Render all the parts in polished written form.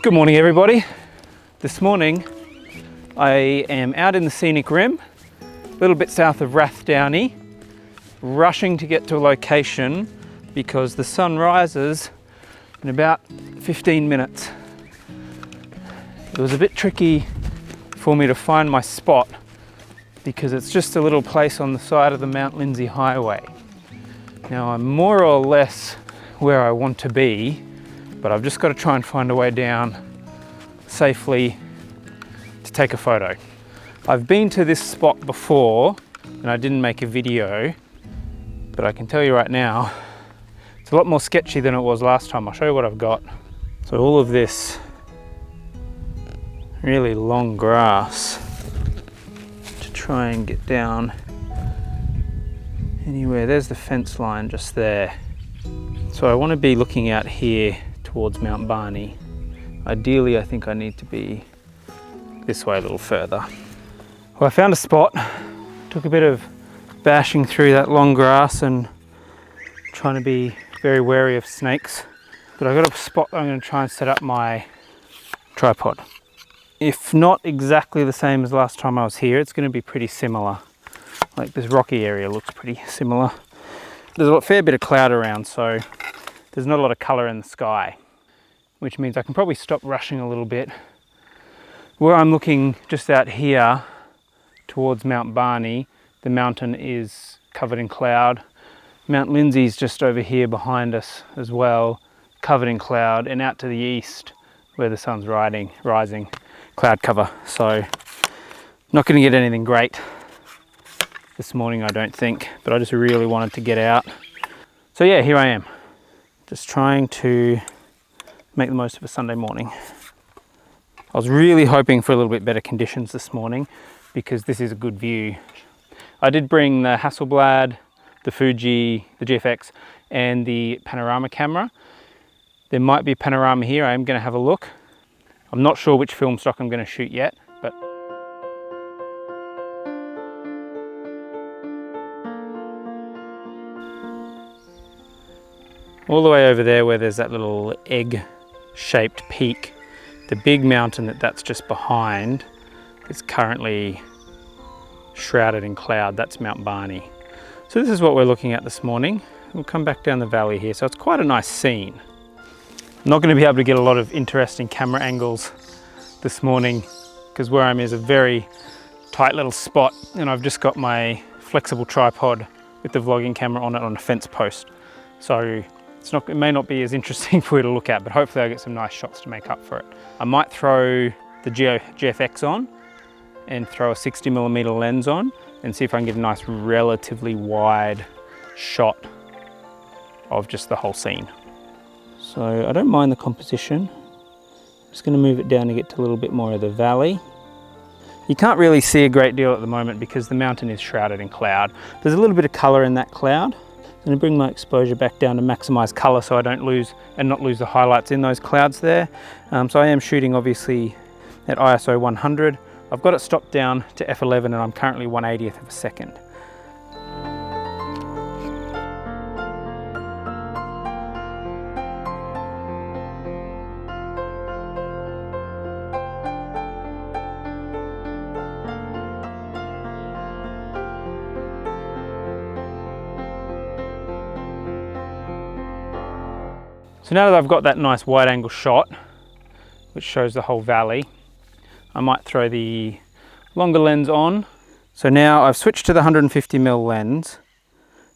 Good morning everybody. This morning I am out in the Scenic Rim, a little bit south of Rathdowney, rushing to get to a location because the sun rises in about 15 minutes. It was a bit tricky for me to find my spot because it's just a little place on the side of the Mount Lindesay Highway. Now I'm more or less where I want to be, but I've just got to try and find a way down safely to take a photo. I've been to this spot before and I didn't make a video, but I can tell you right now, it's a lot more sketchy than it was last time. I'll show you what I've got. So all of this really long grass to try and get down anywhere. There's the fence line just there. So I want to be looking out here towards Mt Barney. Ideally, I think I need to be this way a little further. Well, I found a spot. Took a bit of bashing through that long grass and trying to be very wary of snakes. But I've got a spot that I'm going to try and set up my tripod. If not exactly the same as last time I was here, it's going to be pretty similar. Like this rocky area looks pretty similar. There's a fair bit of cloud around, so there's not a lot of colour in the sky, which means I can probably stop rushing a little bit. Where I'm looking just out here towards Mt Barney, the mountain is covered in cloud. Mount Lindesay's just over here behind us as well, covered in cloud, and out to the east where the sun's rising, cloud cover. So not going to get anything great this morning, I don't think, but I just really wanted to get out. So yeah, here I am, just trying to make the most of a Sunday morning. I was really hoping for a little bit better conditions this morning because this is a good view. I did bring the Hasselblad, the Fuji, the GFX, and the panorama camera. There might be a panorama here. I am going to have a look. I'm not sure which film stock I'm going to shoot yet, but all the way over there where there's that little egg-shaped peak, the big mountain that's just behind is currently shrouded in cloud. That's Mt Barney. So this is what we're looking at this morning. We'll come back down the valley here. So it's quite a nice scene. I'm not going to be able to get a lot of interesting camera angles this morning because where I'm is a very tight little spot and I've just got my flexible tripod with the vlogging camera on it on a fence post. So it may not be as interesting for you to look at, but hopefully I'll get some nice shots to make up for it. I might throw the GFX on and throw a 60mm lens on and see if I can get a nice relatively wide shot of just the whole scene. So I don't mind the composition. I'm just going to move it down to get to a little bit more of the valley. You can't really see a great deal at the moment because the mountain is shrouded in cloud. There's a little bit of colour in that cloud. I'm going to bring my exposure back down to maximise colour so I don't lose the highlights in those clouds there. So I am shooting obviously at ISO 100. I've got it stopped down to f11 and I'm currently 1/80th of a second. So now that I've got that nice wide angle shot, which shows the whole valley, I might throw the longer lens on. So now I've switched to the 150mm lens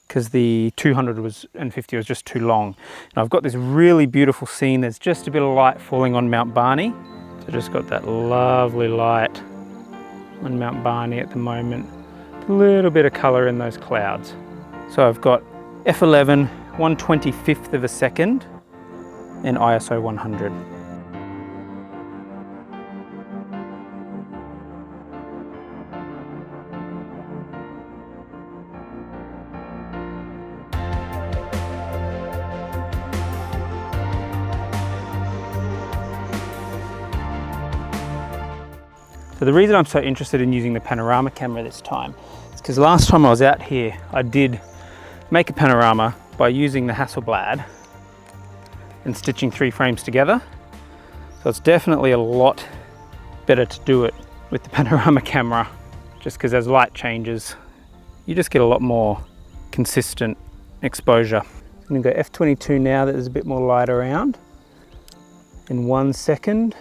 because the 250 was just too long. And I've got this really beautiful scene. There's just a bit of light falling on Mt Barney. So I just got that lovely light on Mt Barney at the moment. A little bit of color in those clouds. So I've got f11, 1/25th of a second, and ISO 100. So the reason I'm so interested in using the panorama camera this time is because last time I was out here, I did make a panorama by using the Hasselblad and stitching 3 frames together. So it's definitely a lot better to do it with the panorama camera, just because as light changes, you just get a lot more consistent exposure. I'm going to go f22 now that there's a bit more light around. In 1 second.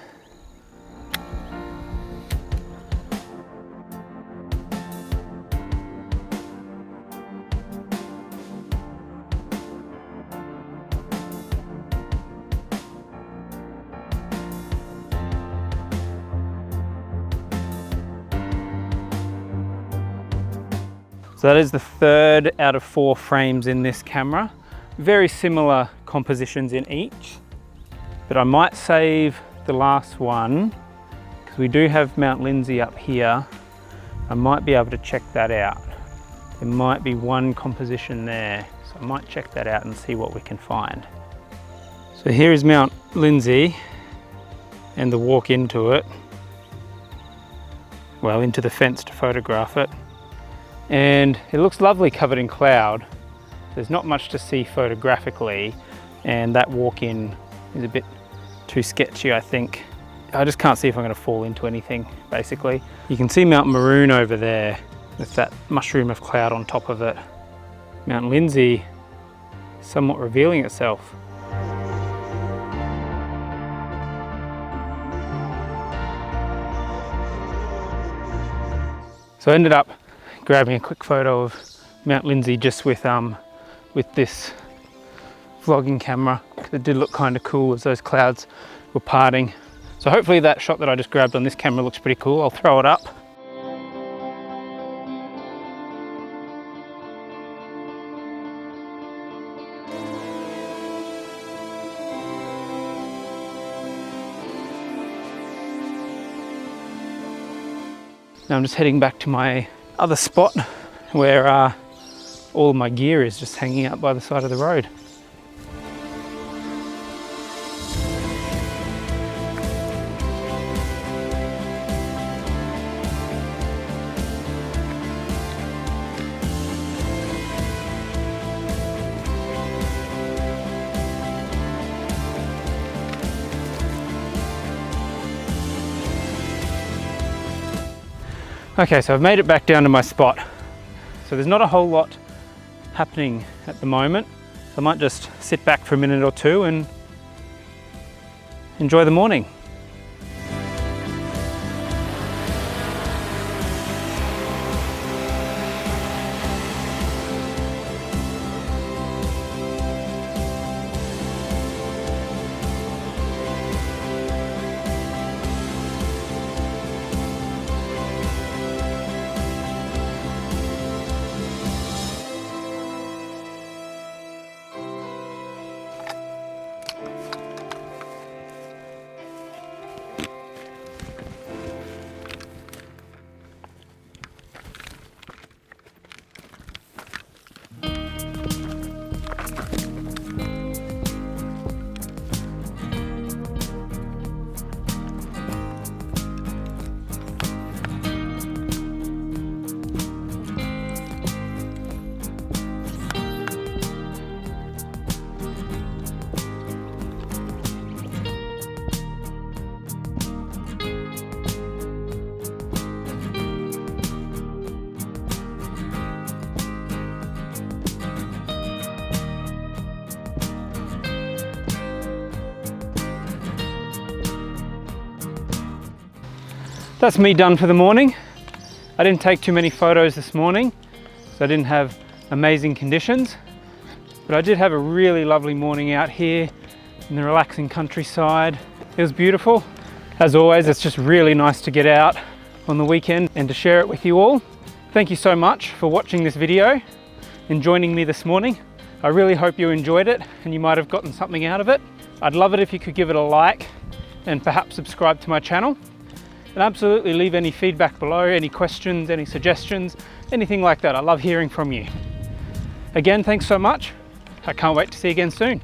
So that is the third out of 4 frames in this camera. Very similar compositions in each, but I might save the last one because we do have Mount Lindesay up here. I might be able to check that out. There might be one composition there, so I might check that out and see what we can find. So here is Mount Lindesay and the walk into it. Well, into the fence to photograph it. And it looks lovely covered in cloud. There's not much to see photographically, and that walk-in is a bit too sketchy, I think. I just can't see if I'm going to fall into anything, basically. You can see Mount Maroon over there with that mushroom of cloud on top of it. Mount Lindesay somewhat revealing itself. So I ended up grabbing a quick photo of Mount Lindesay just with this vlogging camera. It did look kind of cool as those clouds were parting. So hopefully that shot that I just grabbed on this camera looks pretty cool. I'll throw it up. Now I'm just heading back to my other spot where all of my gear is just hanging out by the side of the road. Okay, so I've made it back down to my spot. So there's not a whole lot happening at the moment. So I might just sit back for a minute or two and enjoy the morning. That's me done for the morning. I didn't take too many photos this morning, so I didn't have amazing conditions, but I did have a really lovely morning out here in the relaxing countryside. It was beautiful. As always, it's just really nice to get out on the weekend and to share it with you all. Thank you so much for watching this video and joining me this morning. I really hope you enjoyed it and you might have gotten something out of it. I'd love it if you could give it a like and perhaps subscribe to my channel. And absolutely leave any feedback below, any questions, any suggestions, anything like that. I love hearing from you. Again, thanks so much. I can't wait to see you again soon.